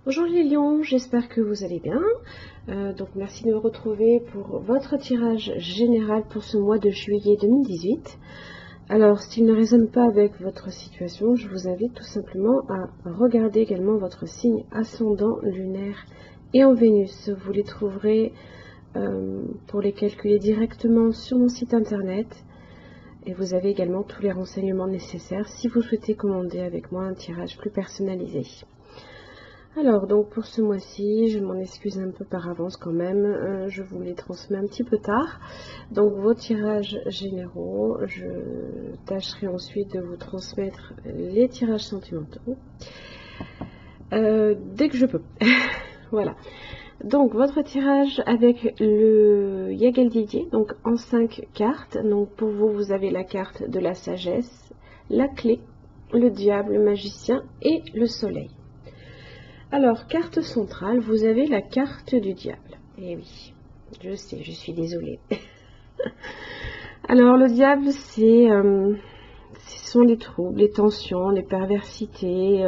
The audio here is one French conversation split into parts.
Bonjour les lions, j'espère que vous allez bien. Donc merci de me retrouver pour votre tirage général pour ce mois de juillet 2018. Alors s'il ne résonne pas avec votre situation, je vous invite tout simplement à regarder également votre signe ascendant, lunaire et en Vénus. Vous les trouverez pour les calculer directement sur mon site internet. Et vous avez également tous les renseignements nécessaires si vous souhaitez commander avec moi un tirage plus personnalisé. Alors, donc pour ce mois-ci, je m'en excuse un peu par avance quand même, je vous les transmets un petit peu tard. Donc vos tirages généraux, je tâcherai ensuite de vous transmettre les tirages sentimentaux dès que je peux. Voilà. Donc votre tirage avec le Yagel Didier, donc en 5 cartes. Donc pour vous, vous avez la carte de la sagesse, la clé, le diable, le magicien et le soleil. Alors, carte centrale, vous avez la carte du diable. Eh oui, je sais, je suis désolée. Alors, le diable, ce sont les troubles, les tensions, les perversités.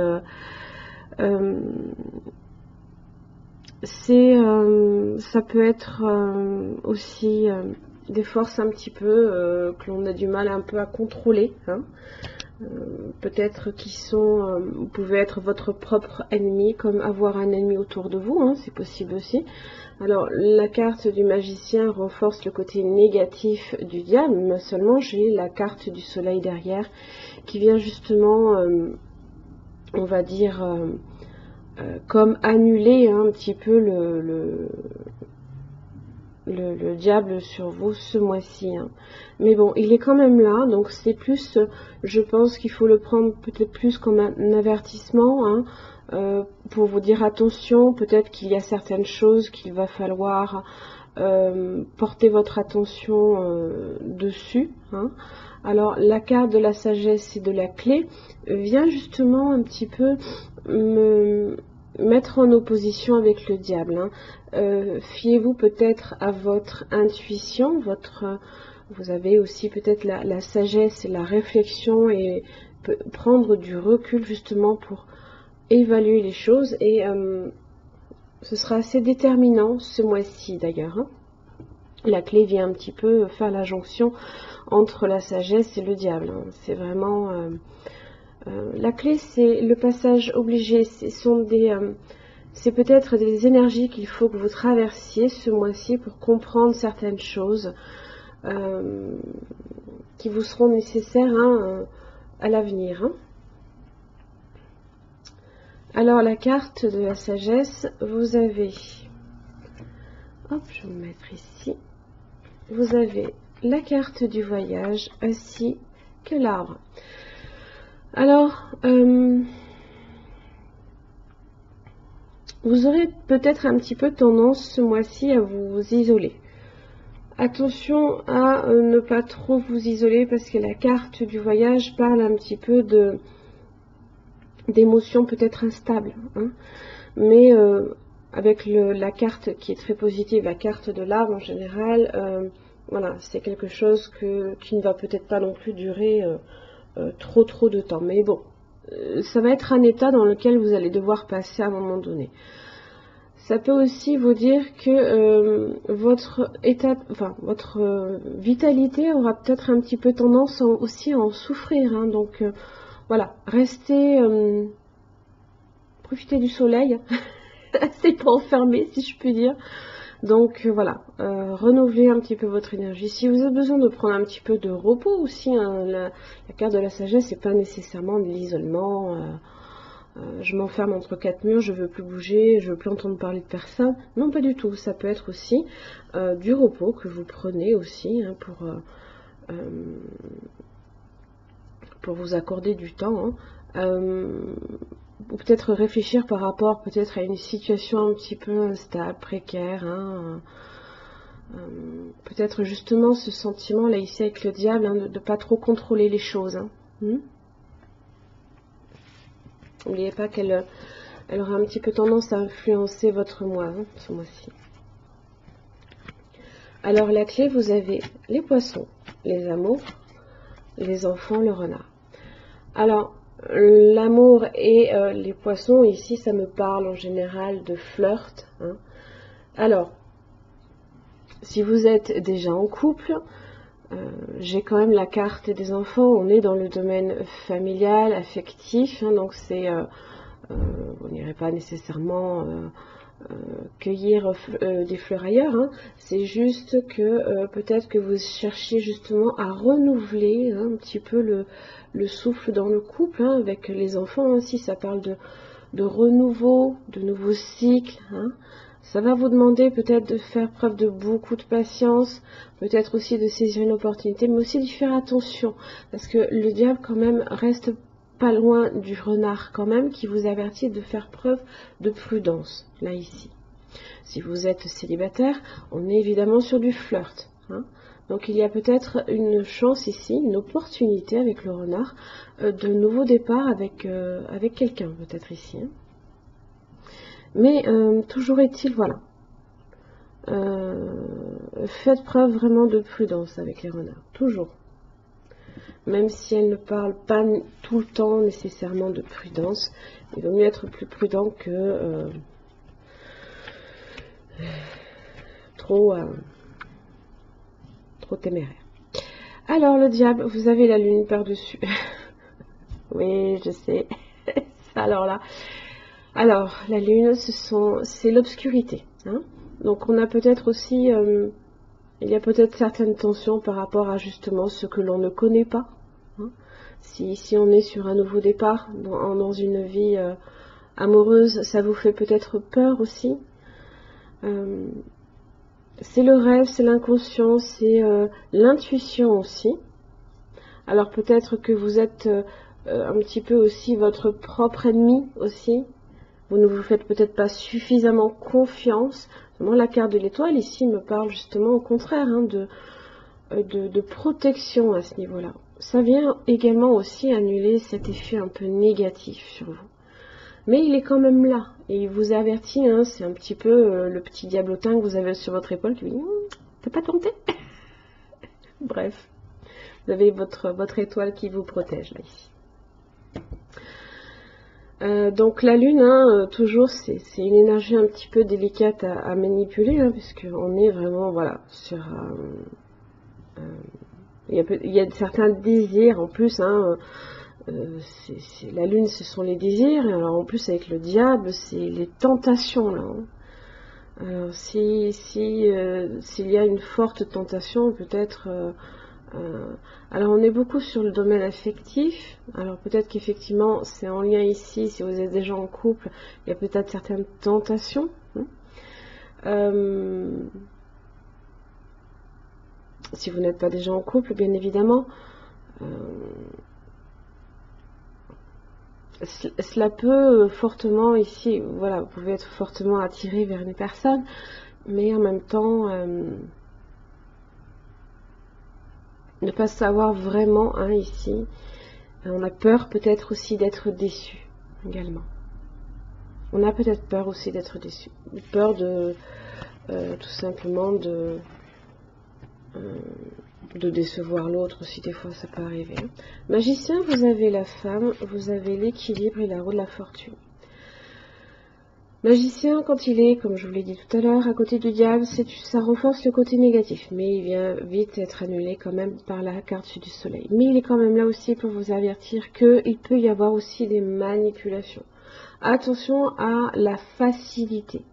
Ça peut être aussi des forces un petit peu que l'on a du mal un peu à contrôler, hein. Peut-être vous pouvez être votre propre ennemi, comme avoir un ennemi autour de vous, hein, c'est possible aussi. Alors la carte du magicien renforce le côté négatif du diable, mais seulement j'ai la carte du soleil derrière qui vient justement, on va dire, comme annuler un petit peu le diable sur vous ce mois-ci, hein. Mais bon, il est quand même là, donc c'est plus, je pense qu'il faut le prendre peut-être plus comme un avertissement, hein, pour vous dire attention, peut-être qu'il y a certaines choses qu'il va falloir porter votre attention dessus, hein. Alors la carte de la sagesse et de la clé vient justement un petit peu me mettre en opposition avec le diable, hein. Fiez-vous peut-être à votre intuition, vous avez aussi peut-être la sagesse et la réflexion et prendre du recul justement pour évaluer les choses et ce sera assez déterminant ce mois-ci d'ailleurs, hein. La clé vient un petit peu faire la jonction entre la sagesse et le diable, hein. C'est vraiment la clé, c'est le passage obligé, c'est peut-être des énergies qu'il faut que vous traversiez ce mois-ci pour comprendre certaines choses qui vous seront nécessaires, hein, à l'avenir, hein. Alors la carte de la sagesse, vous avez, hop, je vais me mettre ici, vous avez la carte du voyage ainsi que l'arbre. Alors, vous aurez peut-être un petit peu tendance ce mois-ci à vous isoler. Attention à ne pas trop vous isoler parce que la carte du voyage parle un petit peu d'émotions peut-être instables, hein. Mais avec la carte qui est très positive, la carte de l'arbre en général, voilà, c'est quelque chose qui ne va peut-être pas non plus durer trop de temps. Mais bon, ça va être un état dans lequel vous allez devoir passer à un moment donné. Ça peut aussi vous dire que votre vitalité aura peut-être un petit peu tendance aussi à en souffrir, hein. Donc voilà, profitez du soleil, c'est pas enfermé si je puis dire. Donc voilà, renouvelez un petit peu votre énergie. Si vous avez besoin de prendre un petit peu de repos aussi, hein, la carte de la sagesse, c'est pas nécessairement de l'isolement. Je m'enferme entre quatre murs, je veux plus bouger, je veux plus entendre parler de personne. Non, pas du tout. Ça peut être aussi du repos que vous prenez aussi, hein, pour vous accorder du temps, hein. Ou peut-être réfléchir par rapport peut-être à une situation un petit peu instable, précaire, hein. Peut-être justement ce sentiment là ici avec le diable, hein, de ne pas trop contrôler les choses, hein. N'oubliez pas qu'elle aura un petit peu tendance à influencer votre mois, hein, ce mois-ci. Alors la clé, vous avez les poissons, les amours, les enfants, le renard. Alors L'amour et les poissons, ici, ça me parle en général de flirt. Hein. Alors, si vous êtes déjà en couple, j'ai quand même la carte des enfants. On est dans le domaine familial, affectif. Hein, donc, on n'irait pas nécessairement cueillir des fleurs ailleurs. Hein. C'est juste que peut-être que vous cherchiez justement à renouveler un petit peu le souffle dans le couple, hein, avec les enfants. Hein, si ça parle de renouveau, de nouveaux cycles. Hein. Ça va vous demander peut-être de faire preuve de beaucoup de patience, peut-être aussi de saisir une opportunité, mais aussi de faire attention, parce que le diable quand même reste pas loin du renard quand même, qui vous avertit de faire preuve de prudence, là ici. Si vous êtes célibataire, on est évidemment sur du flirt. Hein. Donc il y a peut-être une chance ici, une opportunité avec le renard, de nouveau départ avec quelqu'un peut-être ici. Hein. Mais toujours est-il, voilà, faites preuve vraiment de prudence avec les renards, toujours. Même si elles ne parlent pas tout le temps nécessairement de prudence, il vaut mieux être plus prudent que trop téméraire. Alors le diable, vous avez la lune par-dessus. Oui, je sais. Alors là, la lune, c'est l'obscurité. Hein. Donc on a peut-être aussi, il y a peut-être certaines tensions par rapport à justement ce que l'on ne connaît pas. Hein. Si on est sur un nouveau départ dans une vie amoureuse, ça vous fait peut-être peur aussi. C'est le rêve, c'est l'inconscient, c'est l'intuition aussi. Alors peut-être que vous êtes un petit peu aussi votre propre ennemi aussi. Vous ne vous faites peut-être pas suffisamment confiance. Moi, la carte de l'étoile ici me parle justement au contraire hein, de protection à ce niveau-là. Ça vient également aussi annuler cet effet un peu négatif sur vous. Mais il est quand même là. Et il vous avertit, hein, c'est un petit peu le petit diablotin que vous avez sur votre épaule qui vous dit « T'as pas tenté ?» Bref, vous avez votre étoile qui vous protège là ici. Donc la lune, hein, toujours, c'est une énergie un petit peu délicate à manipuler, hein, puisqu'on est vraiment, voilà, sur... il y a certains désirs en plus, hein, la lune, ce sont les désirs, et alors en plus avec le diable, c'est les tentations, là. Hein. Alors s'il y a une forte tentation, peut-être... alors on est beaucoup sur le domaine affectif, alors peut-être qu'effectivement c'est en lien ici, si vous êtes déjà en couple, il y a peut-être certaines tentations. Si vous n'êtes pas déjà en couple, bien évidemment, cela peut fortement ici, voilà, vous pouvez être fortement attiré vers une personne, mais en même temps... ne pas savoir vraiment, hein, ici, on a peur peut-être aussi d'être déçu également. On a peut-être peur aussi d'être déçu, peur de tout simplement de décevoir l'autre aussi, des fois ça peut arriver. Magicien, vous avez la femme, vous avez l'équilibre et la roue de la fortune. Magicien, quand il est, comme je vous l'ai dit tout à l'heure, à côté du diable, ça renforce le côté négatif, mais il vient vite être annulé quand même par la carte du soleil. Mais il est quand même là aussi pour vous avertir qu'il peut y avoir aussi des manipulations. Attention à la facilité.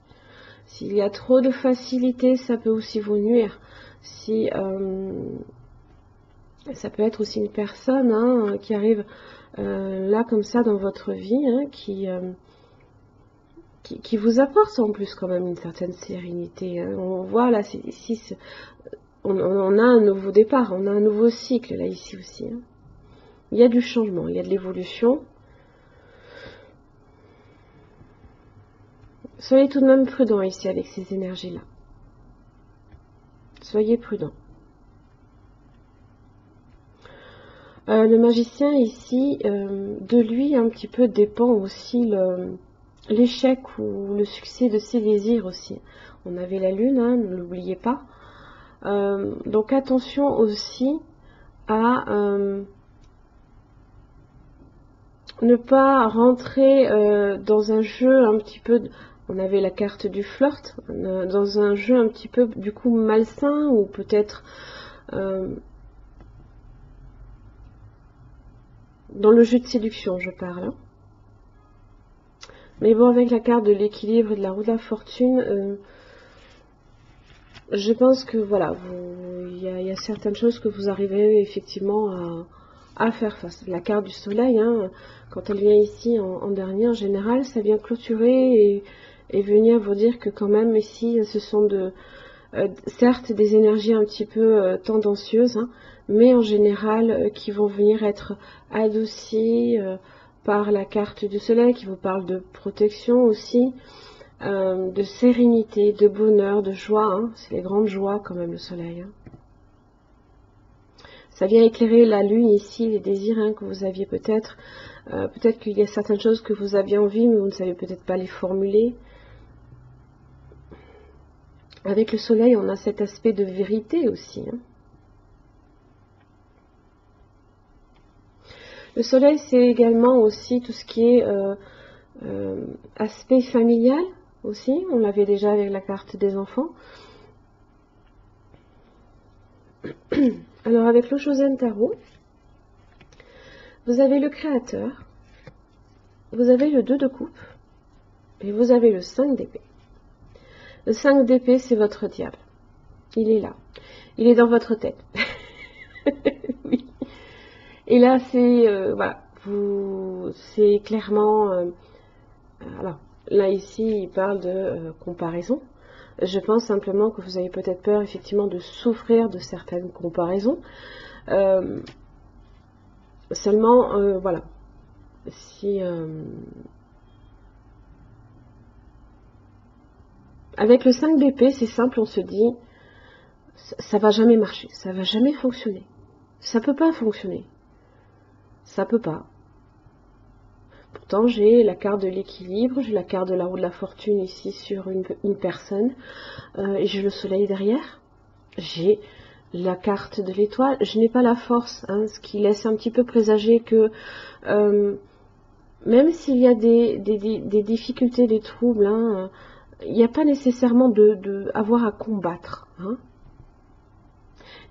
S'il y a trop de facilité, ça peut aussi vous nuire. Ça peut être aussi une personne hein, qui arrive là comme ça dans votre vie, hein, qui vous apporte en plus quand même une certaine sérénité. Hein. On voit là, ici, on a un nouveau départ, on a un nouveau cycle là ici aussi. Hein. Il y a du changement, il y a de l'évolution. Soyez tout de même prudent ici avec ces énergies-là. Soyez prudent. Le magicien ici, de lui un petit peu dépend aussi l'échec ou le succès de ses désirs aussi. On avait la lune, hein, ne l'oubliez pas. Donc attention aussi à ne pas rentrer dans un jeu un petit peu, on avait la carte du flirt, dans un jeu un petit peu du coup malsain, ou peut-être dans le jeu de séduction, je parle. Hein. Mais bon, avec la carte de l'équilibre et de la roue de la fortune, je pense que voilà, il y a certaines choses que vous arrivez effectivement à faire face. La carte du soleil, hein, quand elle vient ici en dernier, en général, ça vient clôturer et venir vous dire que quand même ici, ce sont certes des énergies un petit peu tendancieuses, hein, mais en général qui vont venir être adoucies par la carte du soleil, qui vous parle de protection aussi. De sérénité, de bonheur, de joie, hein. C'est les grandes joies quand même le soleil. Hein. Ça vient éclairer la lune ici, les désirs hein, que vous aviez peut-être. Peut-être qu'il y a certaines choses que vous aviez envie, mais vous ne savez peut-être pas les formuler. Avec le soleil, on a cet aspect de vérité aussi. Hein. Le soleil, c'est également aussi tout ce qui est aspect familial aussi. On l'avait déjà avec la carte des enfants. Alors avec le Chosen Tarot, vous avez le créateur, vous avez le 2 de coupe et vous avez le 5 d'épée. Le 5 d'épée, c'est votre diable. Il est là. Il est dans votre tête. Oui. Et là, c'est voilà, c'est clairement. Alors là ici, il parle de comparaison. Je pense simplement que vous avez peut-être peur effectivement de souffrir de certaines comparaisons. Seulement, voilà. Si avec le 5 d'épée, c'est simple, on se dit ça va jamais marcher, ça va jamais fonctionner. Ça peut pas fonctionner. Ça peut pas. Pourtant, j'ai la carte de l'équilibre, j'ai la carte de la roue de la fortune ici sur une personne, et j'ai le soleil derrière. J'ai la carte de l'étoile. Je n'ai pas la force, hein, ce qui laisse un petit peu présager que même s'il y a des difficultés, des troubles, hein, il n'y a pas nécessairement avoir à combattre. Hein.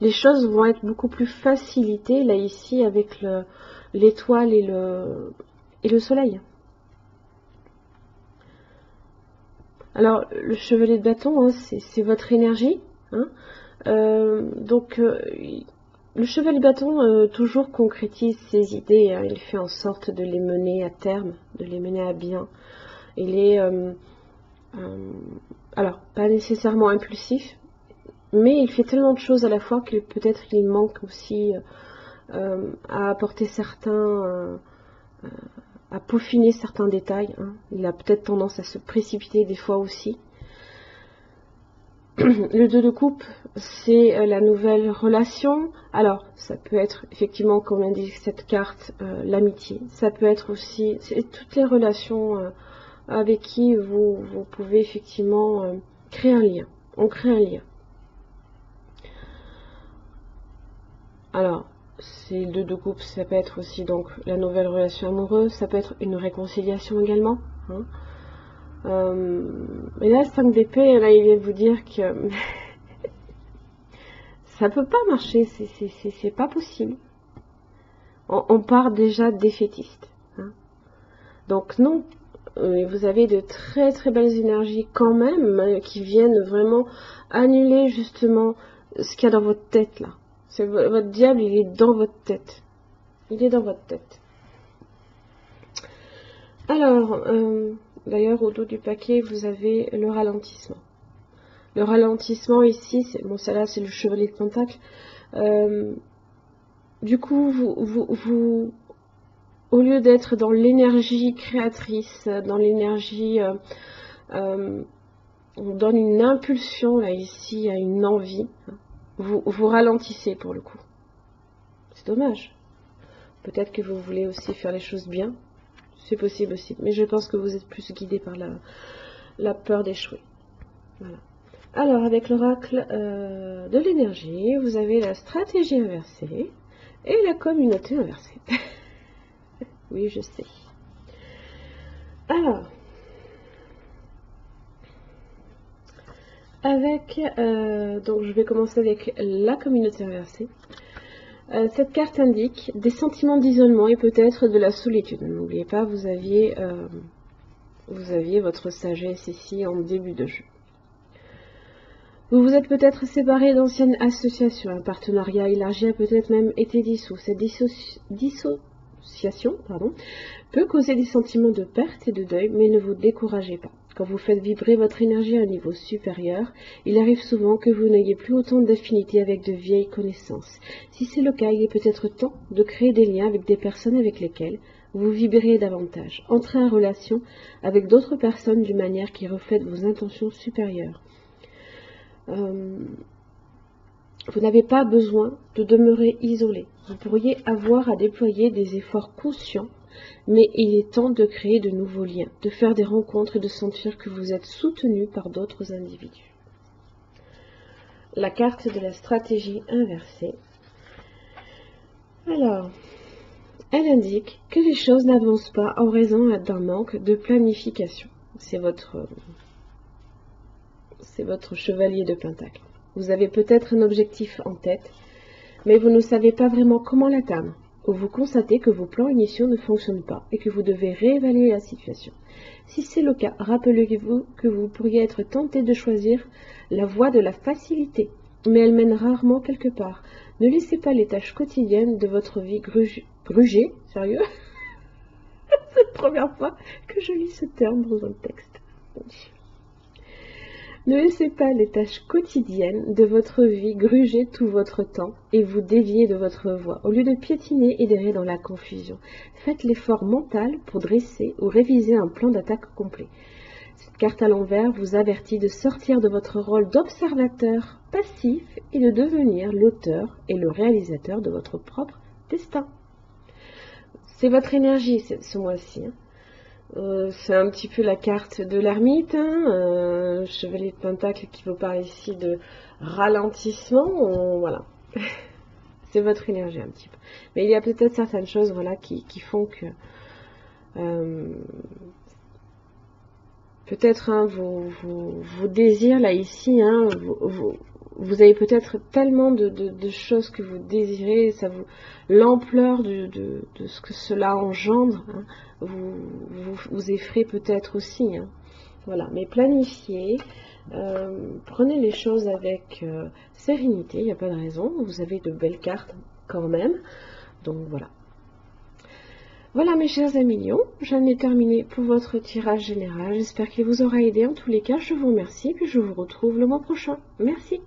Les choses vont être beaucoup plus facilitées, là, ici, avec l'étoile et le soleil. Alors, le chevalier de bâton, hein, c'est votre énergie. Hein. Donc, le chevalier de bâton toujours concrétise ses idées. Hein, il fait en sorte de les mener à terme, de les mener à bien. Il est... alors, pas nécessairement impulsif, mais il fait tellement de choses à la fois que peut-être il manque aussi à apporter certains, à peaufiner certains détails. Hein. Il a peut-être tendance à se précipiter des fois aussi. Le 2 de coupe, c'est la nouvelle relation. Alors, ça peut être effectivement, comme indique cette carte, l'amitié. Ça peut être aussi toutes les relations avec qui vous pouvez effectivement créer un lien. On crée un lien. Alors, c'est le 2 de coupe, ça peut être aussi donc la nouvelle relation amoureuse, ça peut être une réconciliation également. Hein. Mais là, le 5 d'épée, là, il vient vous dire que ça peut pas marcher, c'est pas possible. On part déjà défaitiste. Hein. Donc non, vous avez de très très belles énergies quand même hein, qui viennent vraiment annuler justement ce qu'il y a dans votre tête là. Votre diable, il est dans votre tête. Il est dans votre tête. Alors, d'ailleurs, au dos du paquet, vous avez le ralentissement. Le ralentissement ici, bon, celle-là, c'est le chevalier de Pentacle. Du coup, vous, au lieu d'être dans l'énergie créatrice, dans l'énergie, on donne une impulsion là ici à une envie. Vous ralentissez pour le coup. C'est dommage. Peut-être que vous voulez aussi faire les choses bien. C'est possible aussi. Mais je pense que vous êtes plus guidé par la peur d'échouer. Voilà. Alors, avec l'oracle de l'énergie, vous avez la stratégie inversée et la communauté inversée. Oui, je sais. Alors, donc je vais commencer avec la communauté inversée. Cette carte indique des sentiments d'isolement et peut-être de la solitude. N'oubliez pas, vous aviez votre sagesse ici en début de jeu. Vous vous êtes peut-être séparé d'anciennes associations, un partenariat élargi a peut-être même été dissous. Cette dissociation peut causer des sentiments de perte et de deuil, mais ne vous découragez pas. Quand vous faites vibrer votre énergie à un niveau supérieur, il arrive souvent que vous n'ayez plus autant d'affinité avec de vieilles connaissances. Si c'est le cas, il est peut-être temps de créer des liens avec des personnes avec lesquelles vous vibrez davantage. Entrez en relation avec d'autres personnes d'une manière qui reflète vos intentions supérieures. Vous n'avez pas besoin de demeurer isolé. Vous pourriez avoir à déployer des efforts conscients, mais il est temps de créer de nouveaux liens, de faire des rencontres et de sentir que vous êtes soutenu par d'autres individus. La carte de la stratégie inversée. Alors, elle indique que les choses n'avancent pas en raison d'un manque de planification. C'est votre chevalier de Pentacle. Vous avez peut-être un objectif en tête, mais vous ne savez pas vraiment comment l'atteindre, ou vous constatez que vos plans initiaux ne fonctionnent pas et que vous devez réévaluer la situation. Si c'est le cas, rappelez-vous que vous pourriez être tenté de choisir la voie de la facilité, mais elle mène rarement quelque part. Ne laissez pas les tâches quotidiennes de votre vie gruger. Sérieux? C'est la première fois que je lis ce terme dans un texte. Ne laissez pas les tâches quotidiennes de votre vie gruger tout votre temps et vous dévier de votre voie. Au lieu de piétiner et d'errer dans la confusion, faites l'effort mental pour dresser ou réviser un plan d'attaque complet. Cette carte à l'envers vous avertit de sortir de votre rôle d'observateur passif et de devenir l'auteur et le réalisateur de votre propre destin. C'est votre énergie ce mois-ci. C'est un petit peu la carte de l'ermite, chevalier de Pentacle qui vous parle ici de ralentissement, voilà. C'est votre énergie un petit peu. Mais il y a peut-être certaines choses voilà, qui font que peut-être vos désirs là ici, vous avez peut-être tellement de choses que vous désirez, l'ampleur de ce que cela engendre, vous effraie peut-être aussi. Voilà, mais planifiez, prenez les choses avec sérénité, il n'y a pas de raison, vous avez de belles cartes quand même, donc voilà. Voilà mes chers amis Lions, j'en ai terminé pour votre tirage général, j'espère qu'il vous aura aidé. En tous les cas, je vous remercie, puis je vous retrouve le mois prochain. Merci.